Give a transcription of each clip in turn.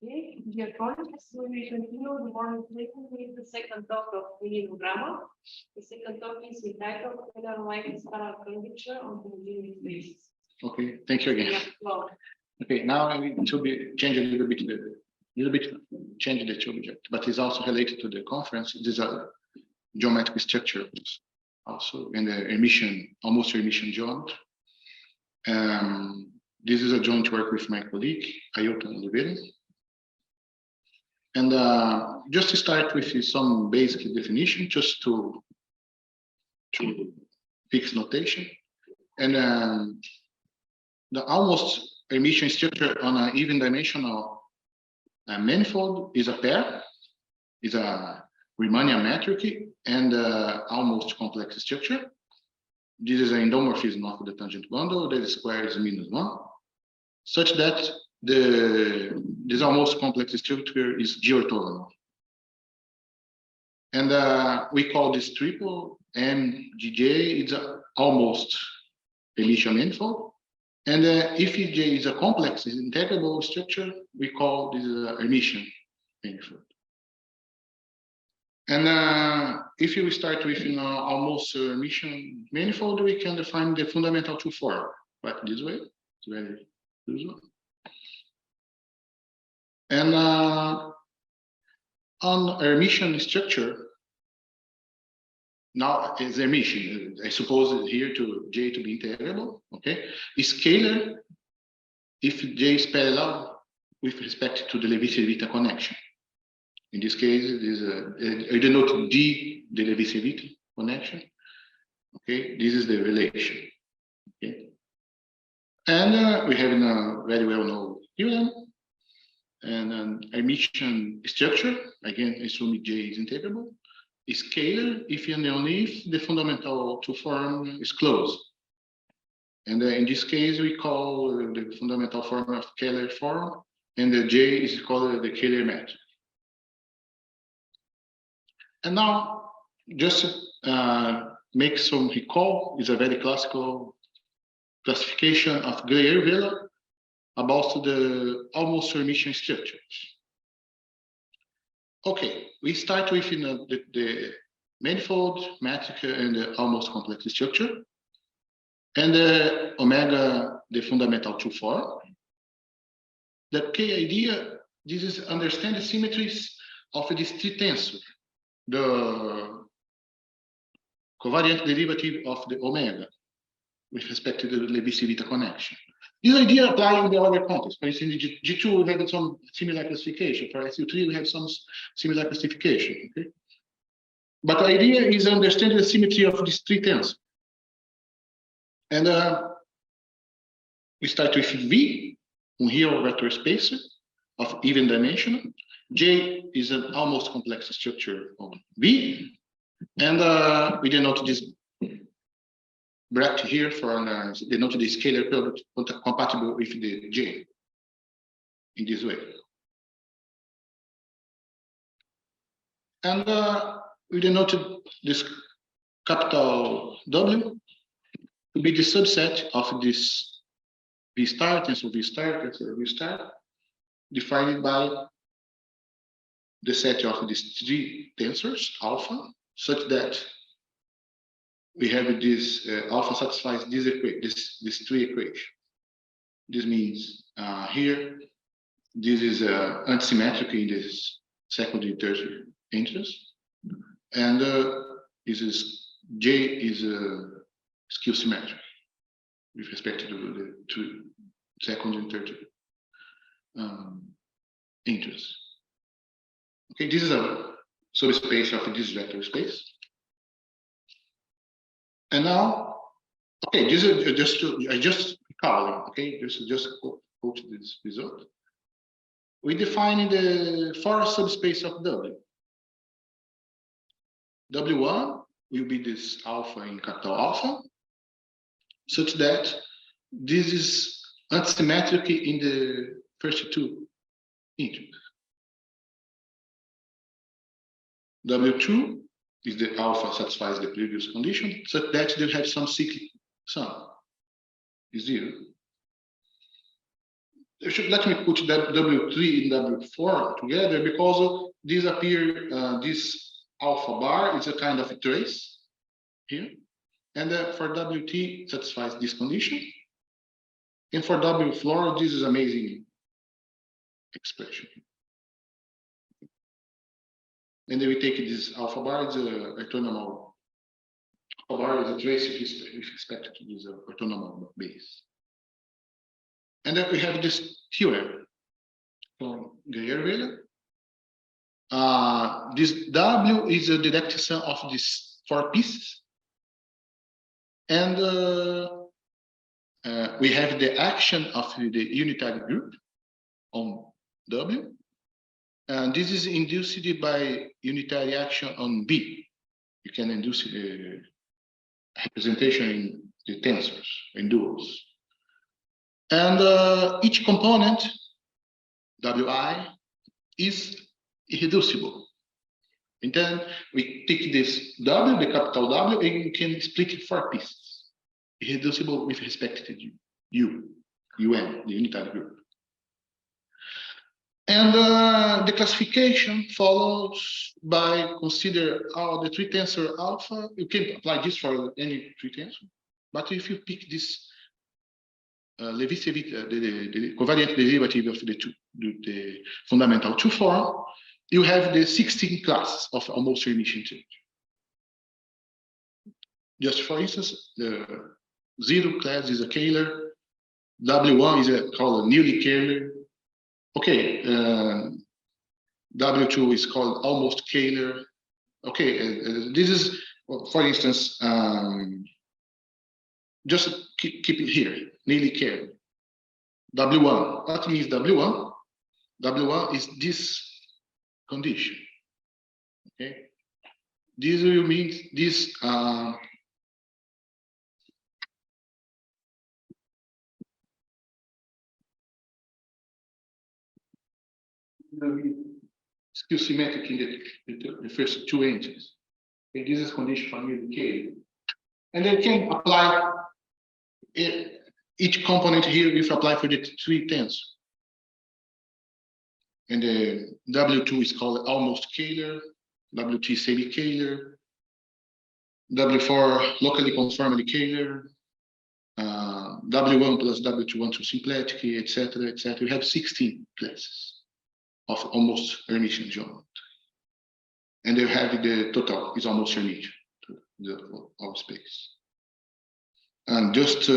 Okay, dear colleagues, we will continue the morning session with the second talk of Lino Grama. The second talk is entitled Generalized Scalar Curvature on homogeneous basis. Okay, thank you again. Yeah, well, Okay, now I need to be change a little bit change the object, but it's also related to the conference. This is a geometric structure also in the almost emission geometry. This is a joint work with my colleague, Ailton Oliveira. And just to start with some basic definition, just to fix notation. And the almost emission structure on an even dimensional manifold is a pair, is a Riemannian metric and almost complex structure. This is an endomorphism of the tangent bundle, the square is -1, such that this almost complex structure is G-orthogonal. And we call this triple MGJ, it's an almost emission manifold. And if J is a complex, is integrable structure, we call this emission manifold. And if you start with almost emission manifold, we can define the fundamental two form, right? This way, it's very usual. And on emission structure, now is emission. I suppose here to J to be integrable. Okay, is scalar if J is parallel with respect to the Levi-Civita connection. In this case, it is I denote D, the Levi-Civita connection. Okay, this is the relation. Okay, and we have a very well-known theorem. And an emission structure, again, assume J is integrable, is scalar if and only if the fundamental two form is closed. And in this case, we call the fundamental form of Kähler form, and the J is called the Kähler metric. And now, just make some recall, is a very classical classification of Greyer-Vela about the almost emission structures. Okay, we start with the manifold, metric, and the almost complex structure, and the omega, the fundamental two form. The key idea, this is understand the symmetries of this three-tensor, the covariant derivative of the omega with respect to the Levi-Civita connection. This idea applies in the other context. For instance, in G2, we have some similar classification. For SU3, we have some similar classification. Okay, but the idea is understanding the symmetry of these three tensors. And we start with V, a real vector spacer of even dimension. J is an almost complex structure on V, and we denote this bracket here for denote the scalar product compatible with the J in this way. And we denoted this capital W to be the subset of this V star, tensor V star, tensor V star, defined by the set of these three tensors, alpha, such that we have this alpha satisfies this three equation. This means here, this is antisymmetric in this second and tertiary interest, and this is J is skew symmetric with respect to the two second and tertiary interest. Okay, this is a subspace of this vector space. And now, okay, this is I just recall, okay, this is just quote this result. We define the forest subspace of W. W1 will be this alpha in capital alpha, such that this is antisymmetric in the first two interests. W2 is the alpha satisfies the previous condition, such that they have some cyclic sum is 0. let me put that W3 and W4 together because these appear, this alpha bar is a kind of a trace here. And for WT satisfies this condition. And for W4, this is amazing expression. And then we take this alpha bar, it's a orthonormal. Alpha bar is a trace with respect to this orthonormal base. And then we have this theorem from Geyer-Wheeler. This W is a direct sum of these four pieces. And we have the action of the unitary group on W. And this is induced by unitary action on B. You can induce the representation in the tensors, in duals. And each component, Wi, is irreducible. And then we take this W, the capital W, and we can split it four pieces. Irreducible with respect to U, UN, the unitary group. And the classification follows by consider all the three tensor alpha. You can apply this for any three tensor, but if you pick this the covariant derivative of the fundamental two form, you have the 16 classes of almost Hermitian change. Just for instance, the 0 class is a Kähler, W1 is called a newly Kähler. Okay, W2 is called almost Kähler. Okay, this is, for instance, just keep it here, nearly Kähler. W1, what means W1? W1 is this condition. Okay, this will mean this. Still symmetric in the first two entities. Okay, this is condition for nearly K. And then can apply each component here if apply for the three tensors. And the W2 is called almost Kähler, WT semi-Kähler, W4 locally conformally Kähler, W1 plus W2 to symplectic, etc., etc. We have 16 classes of almost Hermitian geometry. And they have the total is almost Hermitian of space. And just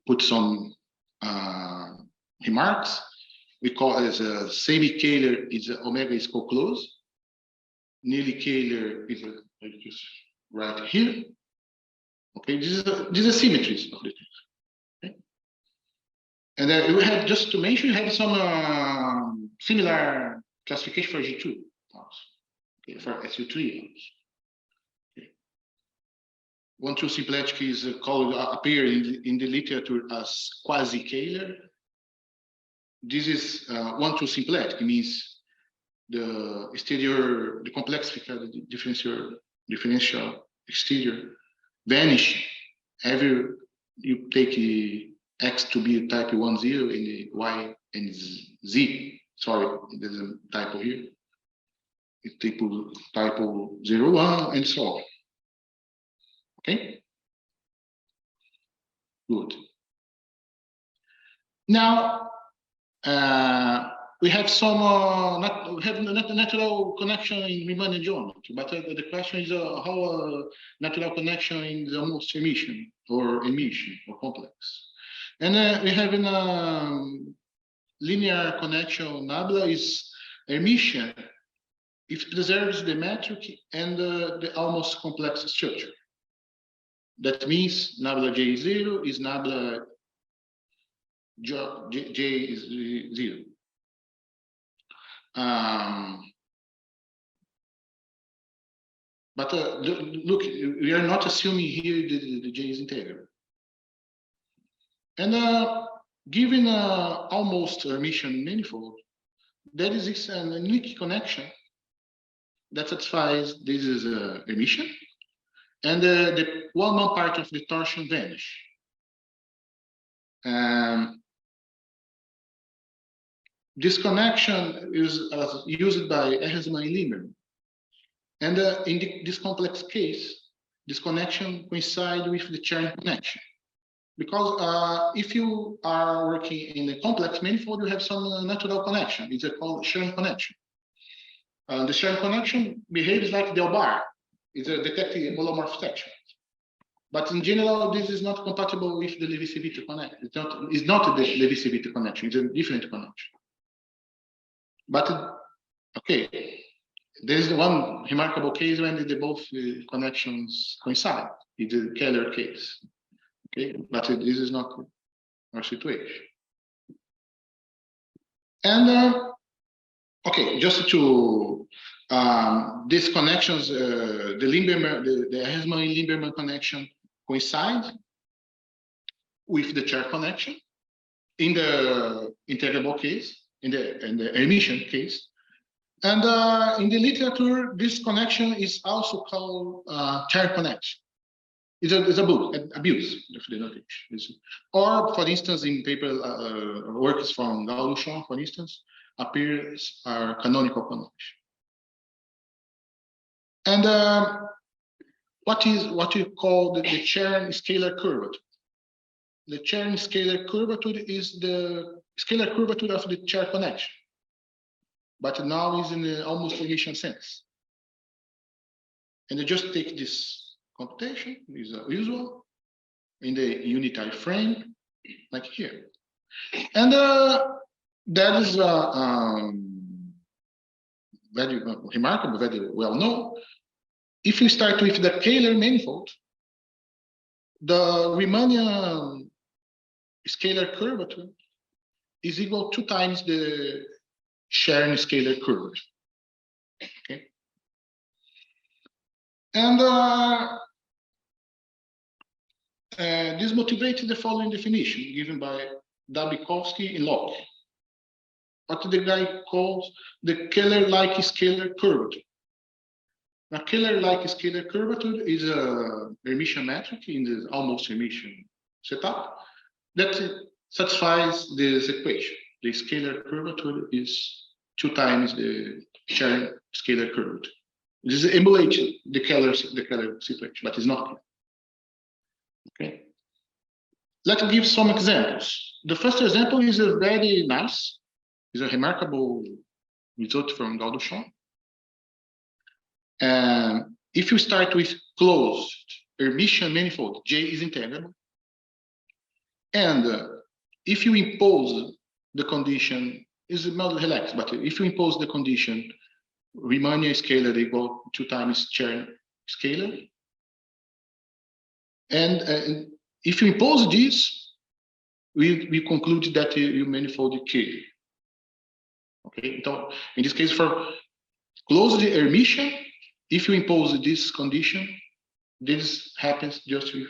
put some remarks. We call it as a semi-Kähler is omega is co-close. Nearly Kähler is just right here. Okay, these are symmetries of the things. Okay. And then we have, just to mention, we have some similar classification for G2 also. Okay, for SU3 also. Okay. 1,2 symplectic is called appear in the literature as quasi-Kähler. This is 1,2 symplectic, means the exterior, the complexified differential exterior vanish every you take the X to be a type 1, 0 and the Y and Z. Sorry, there's a typo here. It's typo 0, 1 and so on. Okay. Good. Now we have some natural connection in Riemann geometry, but the question is how natural connection in the almost emission or complex. And we have in a linear connection, nabla is Hermitian. It preserves the metric and the almost complex structure. That means nabla J is 0 is nabla J is 0. But look, we are not assuming here the J is integral. And given almost Hermitian manifold, there is this unique connection that satisfies this is Hermitian, and the one part of the torsion vanish. This connection is used by Ehresmann and Lieberman. And in this complex case, this connection coincides with the Chern connection. Because if you are working in a complex manifold, you have some natural connection. It's called Chern connection. The Chern connection behaves like Del bar. It's a detecting holomorph section. But in general, this is not compatible with the Levi-Civita connection. It's not the Levi-Civita connection. It's a different connection. But okay, there is one remarkable case when the both connections coincide. It's a Keller case. Okay, but this is not our situation. And okay, just to these connections, the Lieberman, the Ehresmann and Lieberman connection coincide with the Chern connection in the integrable case, in the emission case. And in the literature, this connection is also called Chern connection. It's a abuse of the notation. Or, for instance, in paper works from Gauduchon, for instance, appears canonical connection. And what you call the Chern scalar curvature. The Chern scalar curvature is the scalar curvature of the Chern connection, but now is in the almost Lagrangian sense. And you just take this computation is usual in the unitary frame, like here. And that is very remarkable, very well known. If you start with the Kähler manifold, the Riemannian scalar curvature is equal 2 times the Chern scalar curvature. Okay. And this motivated the following definition given by Dabikowski and Locke. What the guy calls the Kähler-like scalar curvature. Now, Kähler-like scalar curvature is a Hermitian metric in the almost Hermitian setup that satisfies this equation. The scalar curvature is 2 times the Chern scalar curvature. This is emulating the Kähler situation, but it's not. Okay. Let's give some examples. The first example is a very nice, is a remarkable result from Gauduchon. If you start with closed Hermitian manifold, J is integrable. And if you impose the condition, is not relaxed, but if you impose the condition, Riemannian scalar equal 2 times Chern scalar. And if you impose this, we conclude that you manifold K. Okay, so in this case, for closed Hermitian, if you impose this condition, this happens just if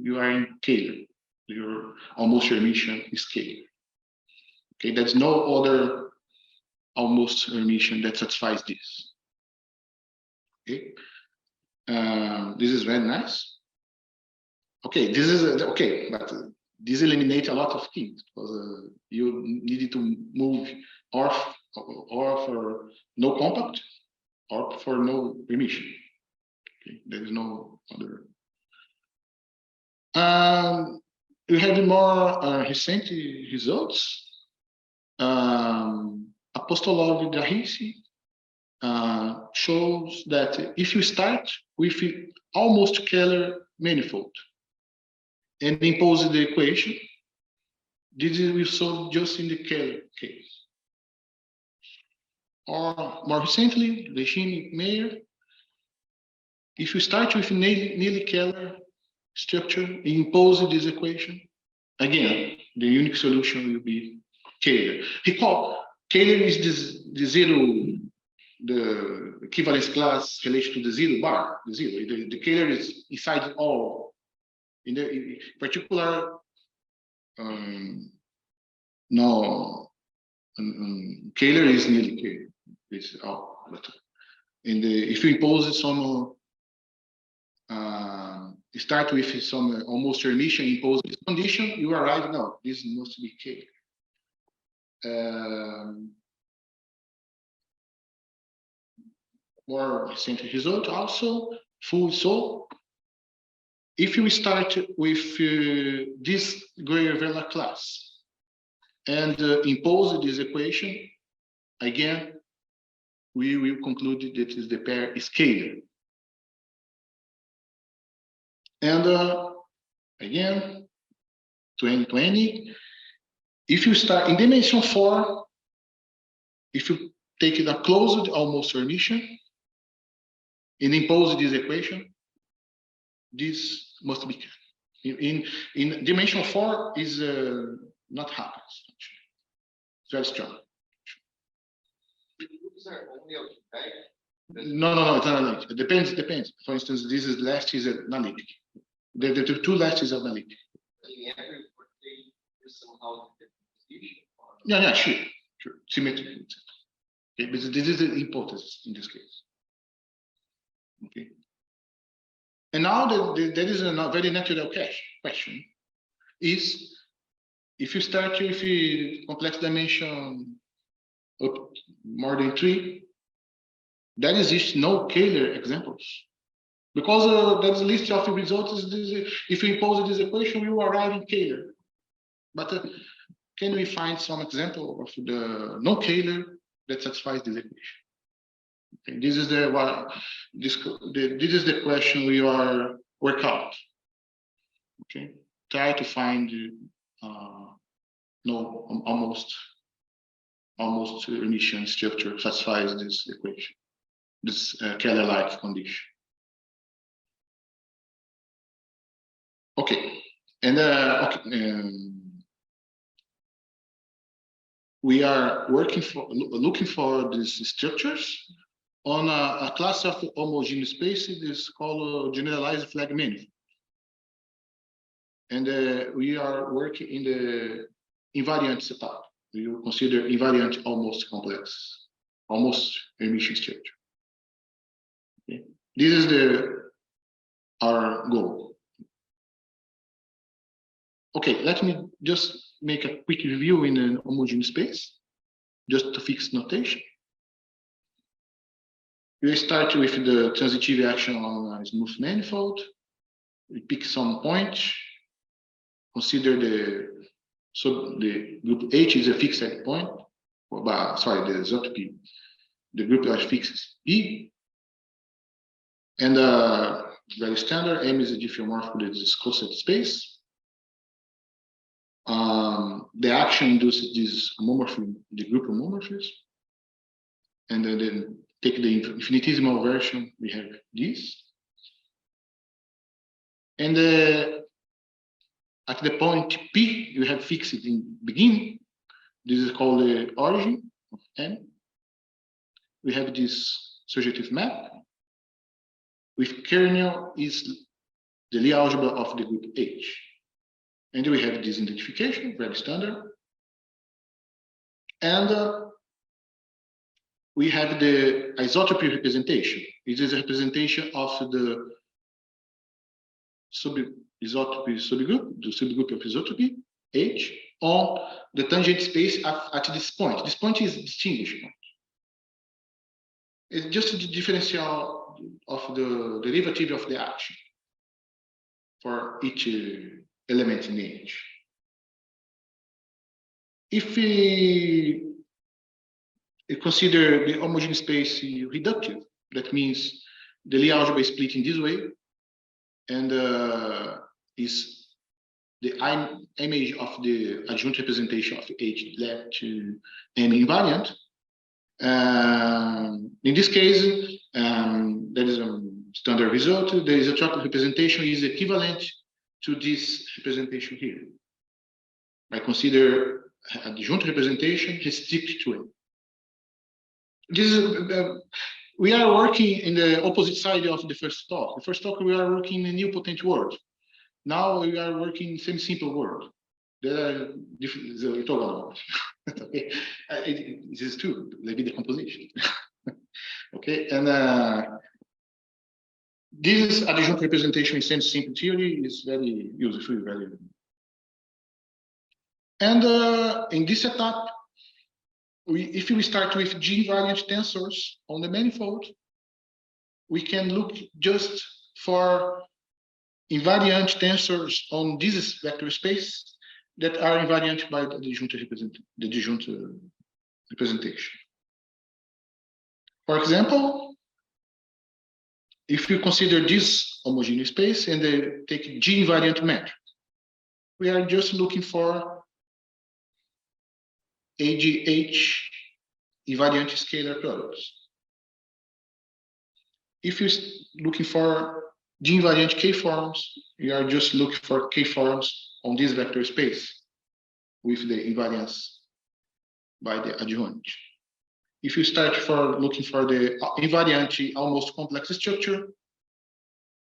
you are in Kähler. Your almost Hermitian is Kähler. Okay, there's no other almost Hermitian that satisfies this. Okay, this is very nice. Okay, this is okay, but this eliminates a lot of things because you needed to move or for no compact or for no remission. Okay, there is no other. We have more recent results. Apostolov Drahisi shows that if you start with almost Kähler manifold and impose the equation, this will solve just in the Kähler case. Or more recently, Regine Meyer, if you start with nearly Kähler structure and impose this equation, again, the unique solution will be Kähler. Recall, Kähler is the zero, the equivalence class relation to the zero bar, the zero. The Kähler is inside all. In particular, no, Kähler is nearly Kähler. It's all. But if you impose some, start with some almost Hermitian impose this condition, you arrive now. This must be Kähler. more recent result also full. So if we start with this Gray-Vela class and impose this equation, again, we will conclude that the pair is scalar. And again, 2020, if you start in dimension 4, if you take it a closed almost Hermitian and impose this equation, this must be in dimension 4 is not happens. It's very strong. No, it's analytic. It depends. For instance, this is last is analytic. The two last is analytic. Yeah, sure. Symmetric. Okay, but this is the hypothesis in this case. Okay. And now there is a very natural question: is if you start with a complex dimension up more than 3, there exists no Kähler examples. Because there's a list of results. If you impose this equation, you arrive in Kähler. But can we find some example of the no Kähler that satisfies this equation? Okay, this is this is the question we are work out. Okay, try to find almost Hermitian structure satisfies this equation, this Kähler-like condition. Okay, and we are looking for these structures on a class of homogeneous spaces is called generalized flag manifold. And we are working in the invariant setup. We will consider invariant almost complex, almost Hermitian structure. Okay. This is our goal. Okay, let me just make a quick review in an homogeneous space, just to fix notation. We start with the transitive action on a smooth manifold. We pick some point, consider the group H is a fixed point, sorry, the isotopy, the group H fixes P, and very standard, M is a diffeomorph with this coset space. The action induces this homomorphism, the group homomorphism, and then take the infinitesimal version, we have this. And at the point P, you have fixed it in beginning. This is called the origin of M. We have this surjective map. With kernel is the Lie algebra of the group H. And we have this identification, very standard. And we have the isotopy representation. It is a representation of the isotopy subgroup, the subgroup of isotopy H on the tangent space at this point. This point is distinguished. It's just the differential of the derivative of the action for each element in H. If we consider the homogeneous space reductive, that means the Lie algebra is split in this way, and is the image of the adjoint representation of H led to M invariant. In this case, there is a standard result. The isotropic representation is equivalent to this representation here. I consider adjoint representation restricted to M. This is, we are working in the opposite side of the first talk. The first talk we are working in a new potent world. Now we are working in semi-simple world. There are different orthogonal. Okay, this is true. Maybe the composition. Okay, and this adjoint representation in semi-simple theory is very useful, very. And in this setup, if we start with G-invariant tensors on the manifold, we can look just for invariant tensors on this vector space that are invariant by the disjunct representation. For example, if you consider this homogeneous space and take G-invariant metric, we are just looking for AGH invariant scalar products. If you're looking for G-invariant K-forms, you are just looking for K-forms on this vector space with the invariance by the adjoint. If you start looking for the invariant almost complex structure,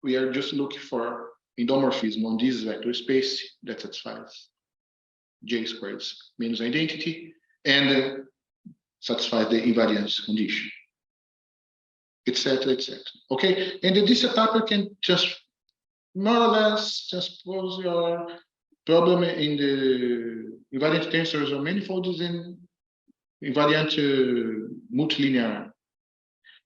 we are just looking for endomorphism on this vector space that satisfies J squared minus identity and satisfies the invariance condition, etc., etc. Okay, and this setup can just more or less transpose your problem in the invariant tensors or manifolds in invariant multilinear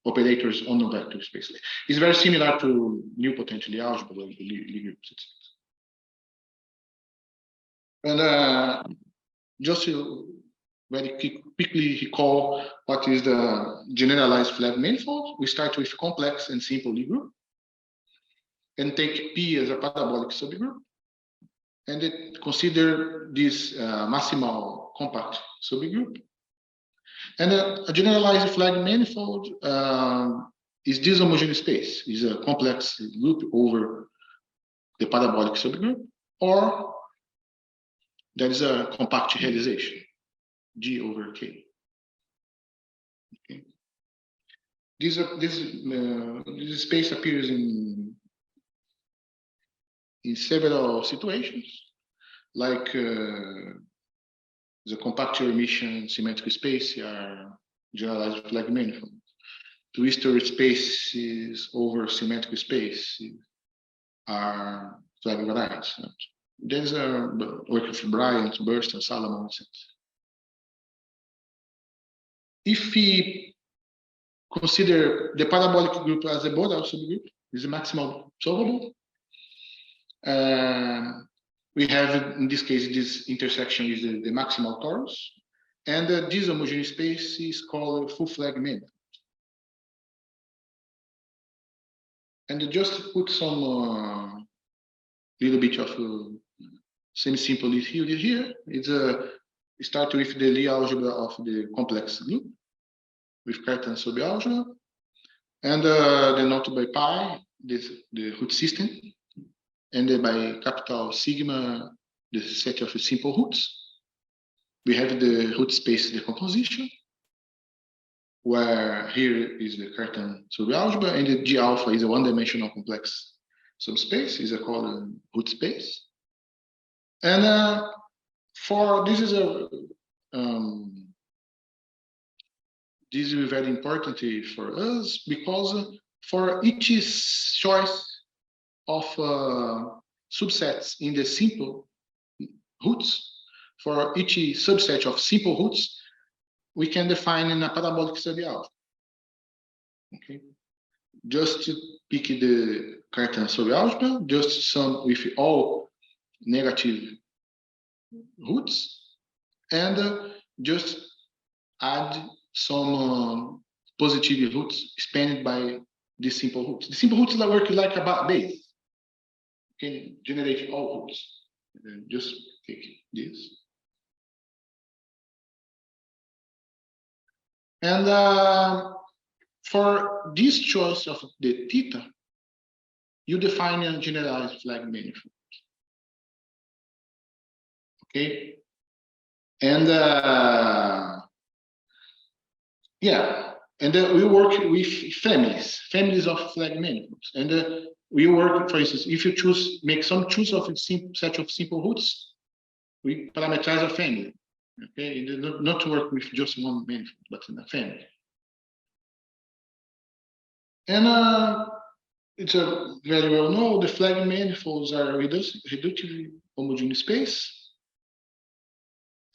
operators on the vector space. It's very similar to new potential algebra, Lie groups, etc. And just to very quickly recall what is the generalized flat manifold. We start with complex and simple Lie group and take P as a parabolic subgroup and then consider this maximal compact subgroup. And a generalized flag manifold is this homogeneous space, is a complex group over the parabolic subgroup, or there is a compact realization, G over K. Okay. This space appears in several situations, like the compact remission symmetric space are generalized flag manifold. Twistor spaces over symmetric space are flag varieties. There's a work of Bryant, Burst, and Salomon. If we consider the parabolic group as a Borel subgroup, is a maximal solvable. We have, in this case, this intersection is the maximal torus, and this homogeneous space is called full flag manifold. And just to put some little bit of semi-simple theory here, it's start with the Lie algebra of the complex group with Cartan subalgebra, and denoted by pi, the root system, and then by capital sigma, the set of simple roots. We have the root space decomposition, where here is the Cartan subalgebra, and the G alpha is a one-dimensional complex subspace, is a called root space. And for this is a this is very important for us because for each choice of subsets in the simple roots, for each subset of simple roots, we can define in a parabolic subalgebra. Okay, just to pick the Cartan subalgebra, just sum with all negative roots, and just add some positive roots spanned by these simple roots. The simple roots work like a base. You can generate all roots. And just take this. And for this choice of the theta, you define a generalized flag manifold. Okay, and yeah, and we work with families of flag manifolds, and we work, for instance, if you make some choose of a set of simple roots, we parameterize a family. Okay, not to work with just one manifold, but in a family. And it's a very well known, the flag manifolds are reductively homogeneous space.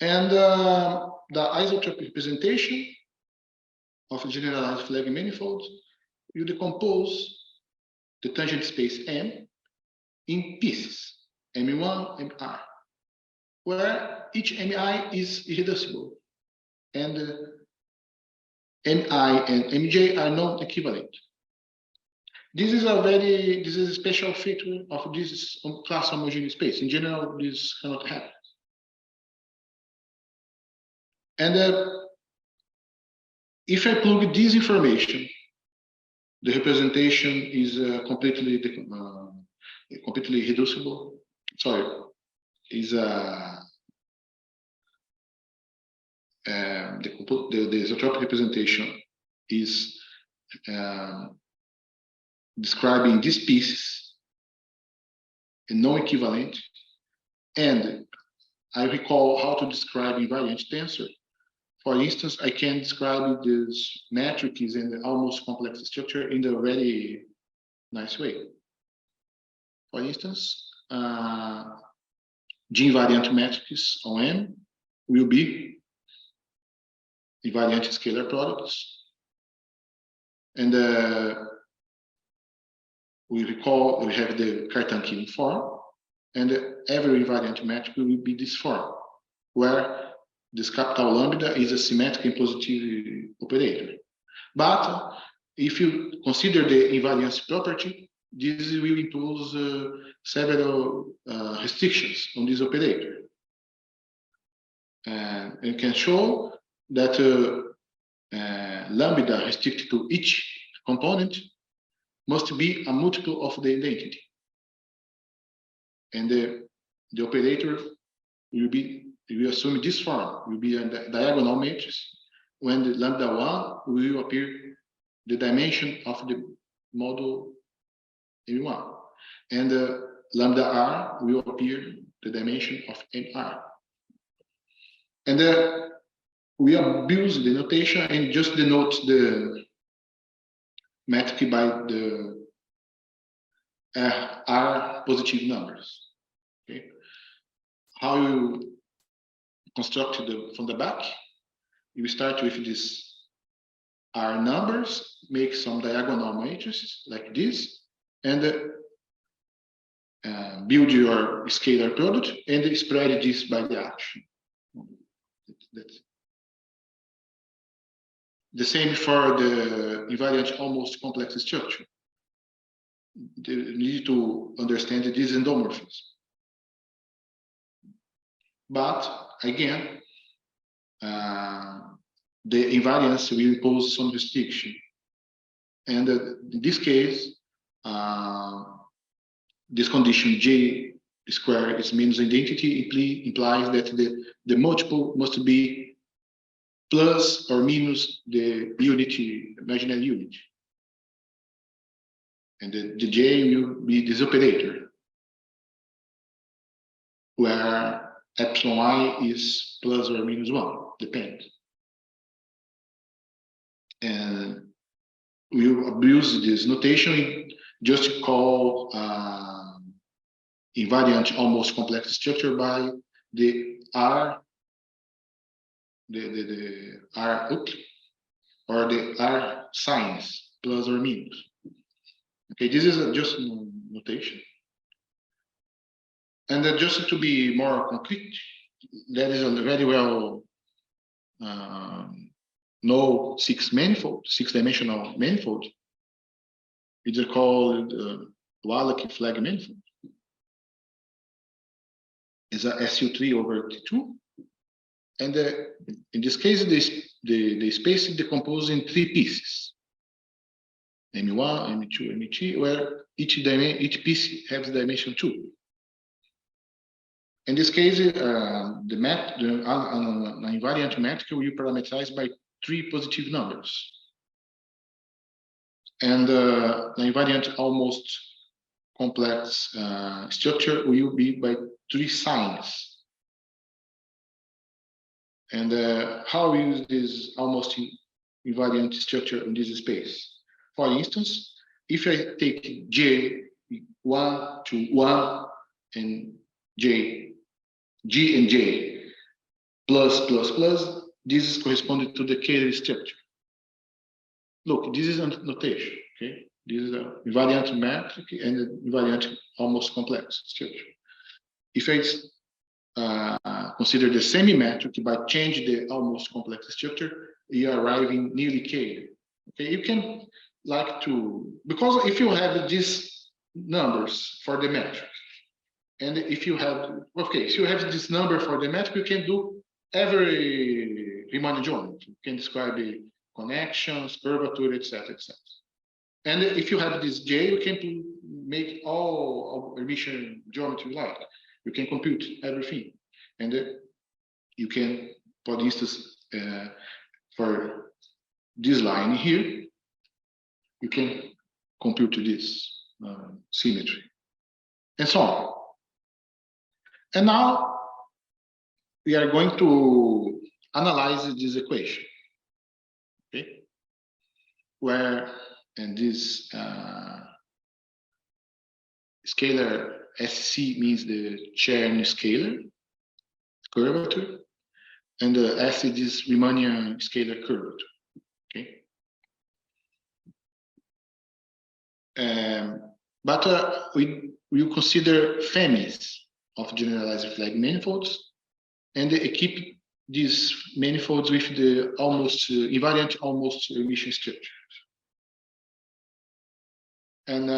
And the isotropic representation of a generalized flag manifold, you decompose the tangent space M in pieces, M1, Mi, where each Mi is irreducible, and Mi and Mj are non-equivalent. This is a special feature of this class homogeneous space. In general, this cannot happen. And if I plug this information, the representation is completely reducible. Sorry, is the isotropic representation is describing these pieces and non-equivalent. And I recall how to describe invariant tensor. For instance, I can describe this matrices and almost complex structure in a very nice way. For instance, G-invariant matrix on M will be invariant scalar products. And we recall we have the Cartan-Killing form, and every invariant matrix will be this form, where this capital lambda is a symmetric and positive operator. But if you consider the invariance property, this will impose several restrictions on this operator. And you can show that lambda restricted to each component must be a multiple of the identity. And the operator will be, we assume this form will be a diagonal matrix when the lambda 1 will appear the dimension of the model M1, and lambda r will appear the dimension of mr. And we abuse the notation and just denote the metric by the r positive numbers. Okay, how you construct from the back? You start with this r numbers, make some diagonal matrices like this, and build your scalar product and spread this by the action. That's the same for the invariant almost complex structure. You need to understand this endomorphism. But again, the invariance will impose some restriction. And in this case, this condition J square is means identity implies that the multiple must be plus or minus the unity, imaginary unit. And the J will be this operator, where epsilon I is plus or minus 1, depends. And we abuse this notation just to call invariant almost complex structure by the R, the R up, or the R signs, plus or minus. Okay, this is just notation. And just to be more concrete, that is a very well known six-dimensional manifold. It's called Wallach flag manifold. It's a SU3 over T2. And in this case, the space is decomposed in 3 pieces. M1, M2, M3, where each piece has dimension 2. In this case, the invariant metric will be parameterized by 3 positive numbers. And the invariant almost complex structure will be by 3 signs. And how we use this almost invariant structure in this space? For instance, if I take J 1 to 1 and G and J plus, plus, plus, this is corresponding to the Caylor structure. Look, this is a notation, okay? This is a invariant metric and a invariant almost complex structure. If I consider the semi-metric by changing the almost complex structure, you are arriving nearly Caylor. Okay, you can like to, because if you have these numbers for the metric, and if you have, okay, so you have this number for the metric, you can do every Riemann geometry. You can describe the connections, curvature, etc., etc. And if you have this J, you can make all Hermitian geometry like. You can compute everything. And you can, for instance, for this line here, you can compute this symmetry, and so on. And now we are going to analyze this equation, okay? Where, and this scalar SC means the Chern scalar curvature, and the S is Riemannian scalar curvature, okay? But we consider families of generalized flag manifolds, and keep these manifolds with the almost invariant almost Hermitian structure. And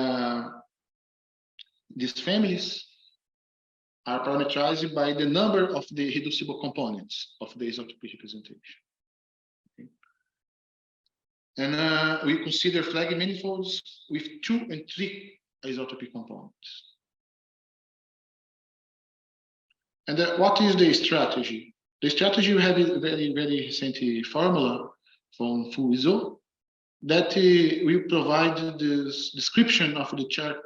these families are parameterized by the number of the reducible components of the isotropic representation. Okay. And we consider flag manifolds with 2 and 3 isotropic components. And what is the strategy? The strategy, we have a very, very recent formula from Fuiso that will provide this description of the Chern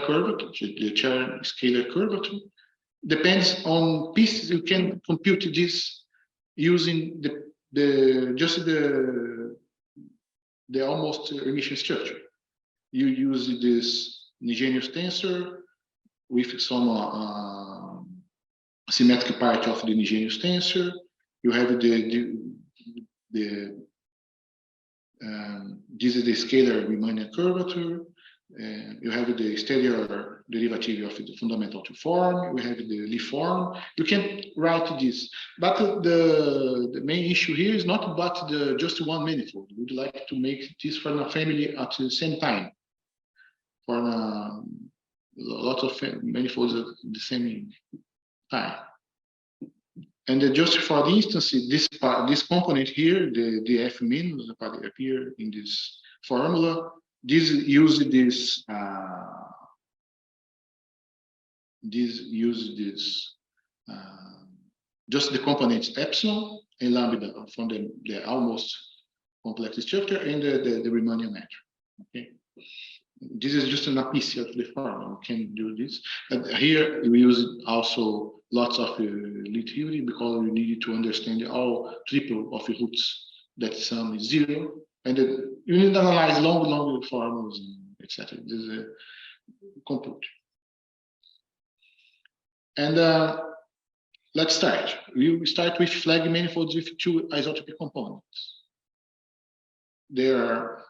curvature, the Chern scalar curvature. Depends on pieces. You can compute this using just the almost Hermitian structure. You use this Nigenius tensor with some symmetric part of the Nigenius tensor. You have this is the scalar Riemannian curvature. You have the exterior derivative of the fundamental two form. We have the Lie form. You can write this, but the main issue here is not about just one manifold. We would like to make this for a family at the same time, for a lot of manifolds at the same time. And just for the instance, this component here, the F min appear in this formula. This uses just the components epsilon and lambda from the almost complex structure and the Riemannian metric. Okay, this is just an piece of the formula. We can do this. And here we use also lots of Lie theory because we need to understand all triple of the roots that sum is 0. And you need to analyze long formulas, etc. This is a compute. And let's start. We start with flag manifolds with 2 isotropic components. There are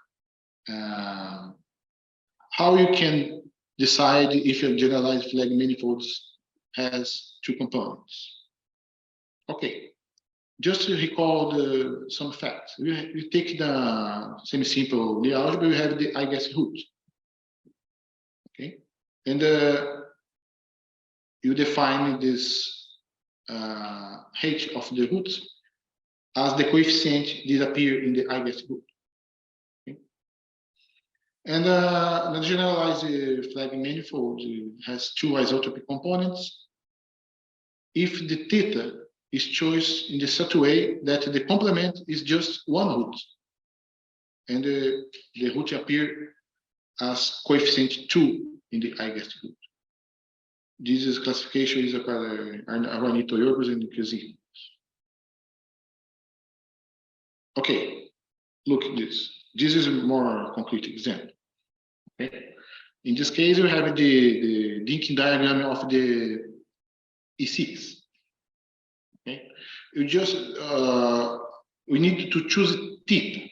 how you can decide if a generalized flag manifolds has 2 components. Okay. Just to recall some facts, we take the semi-simple Lie algebra. We have the eigenvalue root, okay, and you define this h of the root as the coefficient disappear in the eigenvalue root. Okay? And the generalized flag manifold has 2 isotropic components. If the theta is chosen in such a way that the complement is just one root, and the root appear as coefficient 2 in the eigenvalue root. This is classification is Arvanito-Yorgos and Krasinski. Okay, look at this. This is a more concrete example. Okay, in this case, we have the linking diagram of the E6. Okay, you just we need to choose tip.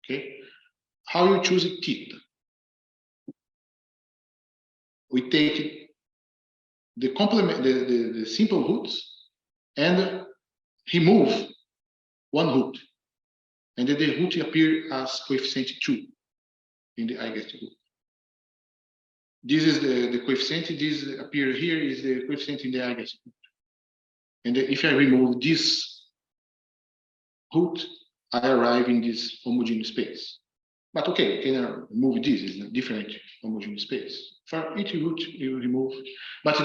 Okay, how you choose a tip? We take the complement, the simple roots, and remove one root, and then the root appear as coefficient 2 in the eigenvalue root. This is the coefficient. This appear here is the coefficient in the eigenvalue root. And if I remove this root, I arrive in this homogeneous space. But okay, can I remove this? Is a different homogeneous space. For each root you remove, but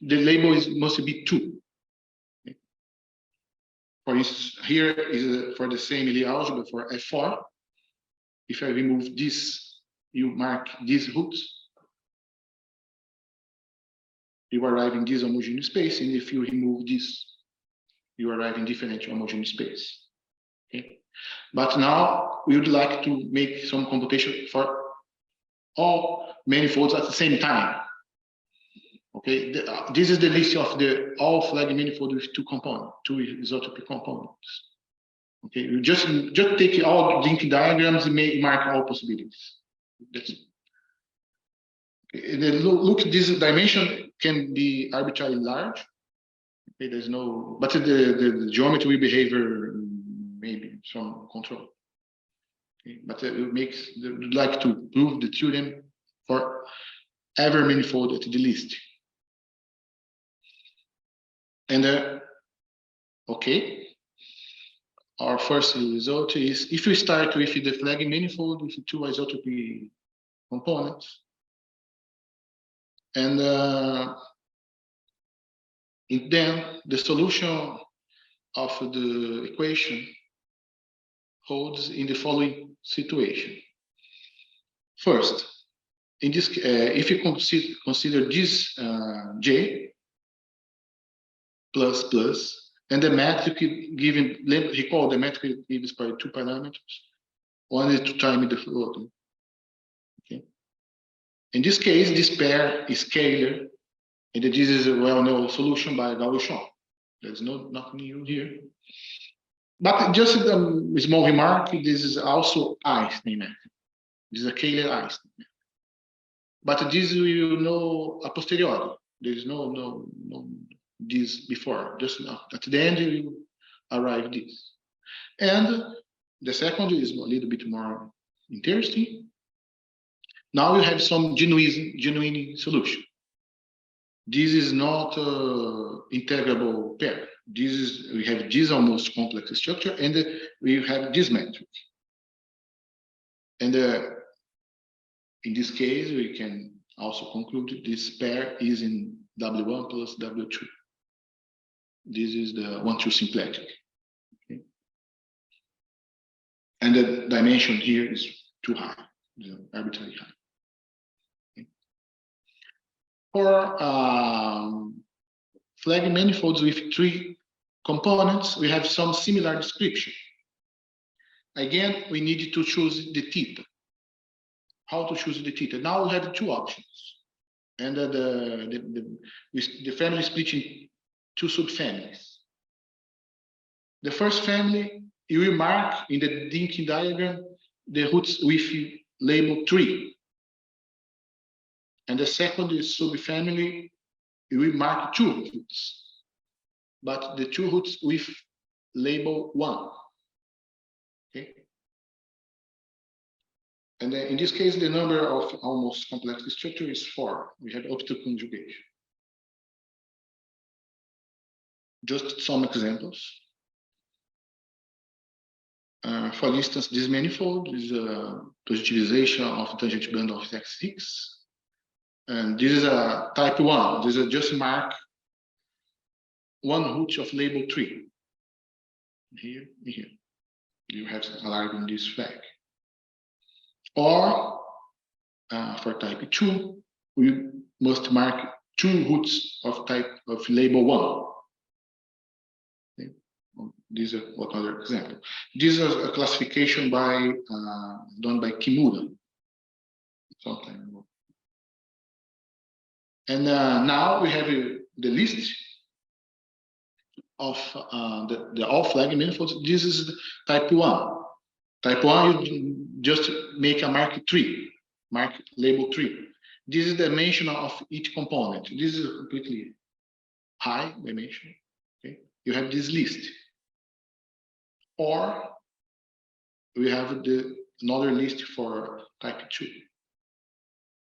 the label must be 2. Okay. For instance, here is for the same Lie algebra for F4. If I remove this, you mark this root, you arrive in this homogeneous space, and if you remove this, you arrive in different homogeneous space. Okay. But now we would like to make some computation for all manifolds at the same time. Okay, this is the list of the all flag manifold with 2 components, 2 isotopic components. Okay, you just take all link diagrams and mark all possibilities. That's it. Okay, and then look, this dimension can be arbitrarily large. Okay, there's no, but the geometry behavior maybe some control. Okay, but it makes, would like to prove the theorem for every manifold at the least. And okay, our first result is if we start with the flag manifold with 2 isotopy components, and then the solution of the equation holds in the following situation. First, in this, if you consider this J plus plus, and the metric given, recall the metric gives by 2 parameters. One is to time the float. Okay. In this case, this pair is scalar, and this is a well-known solution by Gauchon. There's nothing new here. But just a small remark, this is also Einstein metric. This is a Kähler Einstein metric. But this you know a posteriori. There is no this before. Just at the end you arrive this. And the second is a little bit more interesting. Now you have some genuine solution. This is not integrable pair. This is, we have this almost complex structure, and we have this metric. And in this case, we can also conclude this pair is in W1 plus W2. This is the 1-2 symplectic. Okay. And the dimension here is too high, arbitrarily high. Okay. For flag manifolds with 3 components, we have some similar description. Again, we need to choose the theta. How to choose the theta? Now we have 2 options, and the family split in 2 subfamilies. The first family, you will mark in the linking diagram the roots with label 3, and the second is subfamily, you will mark 2 roots, but the 2 roots with label 1. Okay. And in this case, the number of almost complex structure is 4. We have up to conjugation. Just some examples. For instance, this manifold is a positivization of tangent band of X6. And this is a type 1. This is just mark 1 root of label 3. Here, here. You have arrived in this flag. Or for type 2, we must mark 2 roots of type of label 1. Okay. This is another example. This is a classification by done by Kimura. Sometime ago. And now we have the list of the all flag manifolds, this is the type 1. Type 1, you just make a mark 3, mark label 3. This is the dimension of each component. This is completely high dimension. Okay, you have this list, or we have another list for type 2.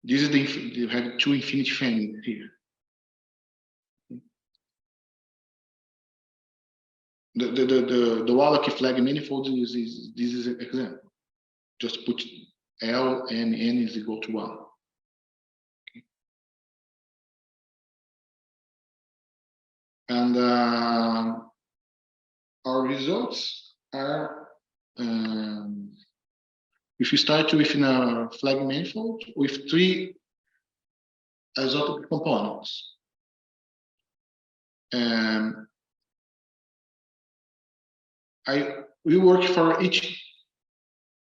This is you have 2 infinity family here. The Wallach flag manifold this is an example. Just put L and N is equal to 1. Okay. And our results are if you start with a flag manifold with 3 isotopic components. We work for each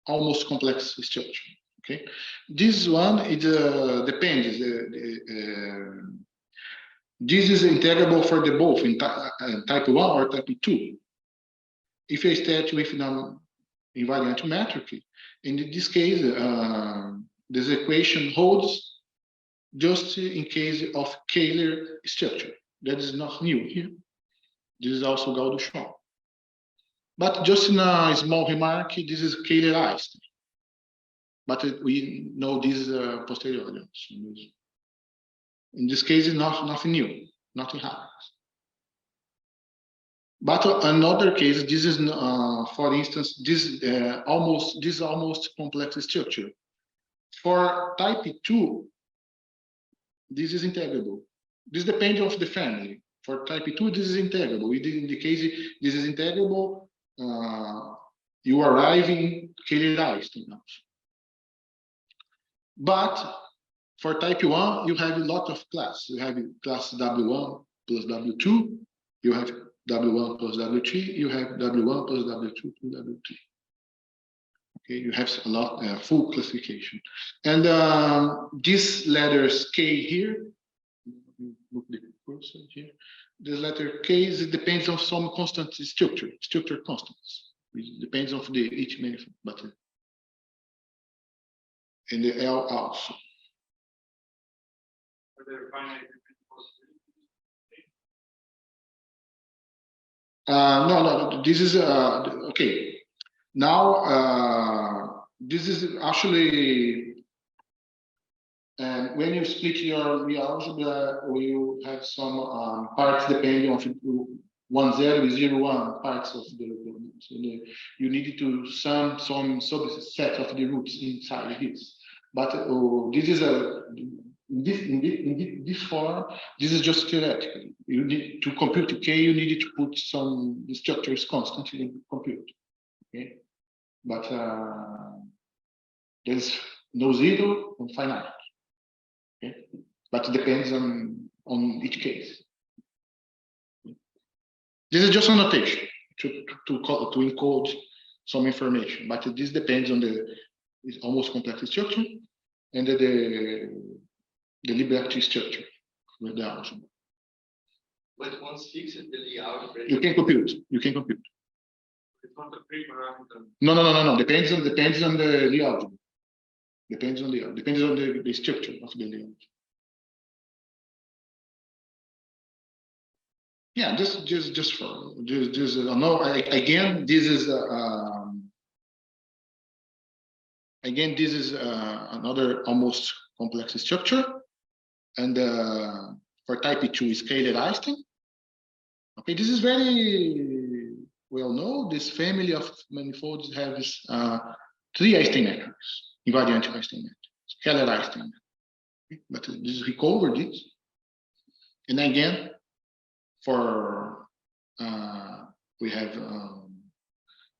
almost complex structure. Okay, this one it depends. This is integrable for the both in type 1 or type 2. If you start with an invariant metric, in this case, this equation holds just in case of Kähler structure. That is not new here. This is also Gauss-Schwann. But just in a small remark, this is Kählerized. But we know this posteriorly. In this case, it's nothing new, nothing happens. But another case, this is, for instance, this almost complex structure. For type 2, this is integrable. This depends on the family. For type 2, this is integrable. In the case this is integrable, you arrive in Kählerized. But for type 1, you have a lot of class. You have class W1 plus W2. You have W1 plus W3. You have W1 plus W2 plus W3. Okay, you have a lot, full classification. And these letters K here, look the cursor here. This letter K it depends on some constant structure constants. It depends on each manifold, but in the L also. Are there finite no, this is okay. Now this is actually when you split your real algebra, you have some parts depending on 1, 0, 0, 1 parts of the so you need to sum some subset of the roots inside this. But this is in this form, this is just theoretical. You need to compute K, you need to put some structures constantly in compute. Okay, but there's no zero and finite. Okay, but it depends on each case. This is just a notation to encode some information, but this depends on it's almost complex structure and the Liberty structure with the algebra. But once fixed the layout, you can compute. You can compute. It's not a free parameter. No. Depends on the algebra. Depends on the structure of the layout. Yeah, just no. Again, this is another almost complex structure, and for type 2 is Kählerized. Okay, this is very well known. This family of manifolds has 3 Einstein metrics, invariant Einstein metrics, Kählerized. Okay, but this we covered it, and again. For we have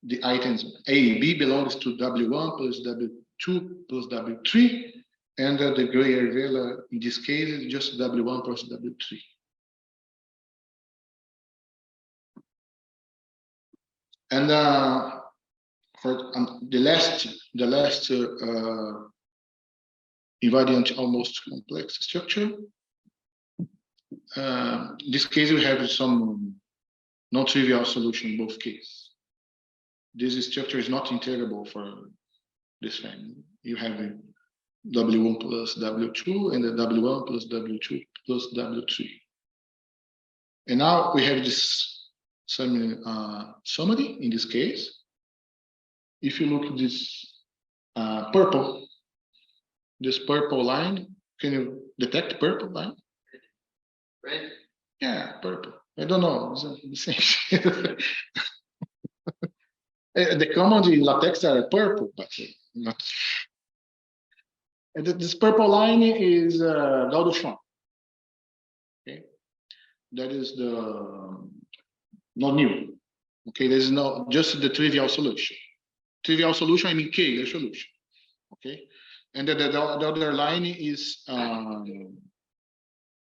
the items A, B belongs to W1 plus W2 plus W3, and the gray area in this case is just W1 plus W3. And for the last invariant almost complex structure. In this case, we have some non-trivial solution in both cases. This structure is not integrable for this family. You have a W1 plus W2 and a W1 plus W2 plus W3. And now we have this summary in this case. If you look at this purple line, can you detect purple line? Red. Yeah, purple. I don't know, it's the same shit. The command in LaTeX are purple, but not. And this purple line is Gauss-Schwann. Okay, that is the not new. Okay, there's no just the trivial solution. Trivial solution, I mean Kähler solution. Okay, and the other line is a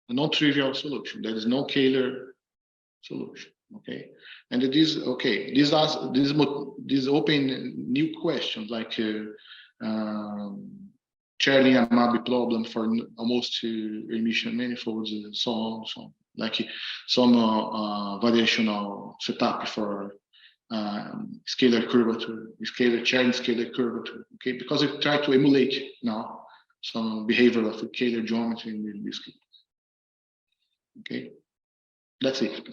non-trivial solution. There is no Kähler solution. Okay, and it is okay. These open new questions like Charlie and Amabi problem for almost emission manifolds and so on, like some variational setup for scalar curvature, scalar Charlie scalar curvature. Okay, because we try to emulate now some behavior of Kähler geometry in this case. Okay, that's it.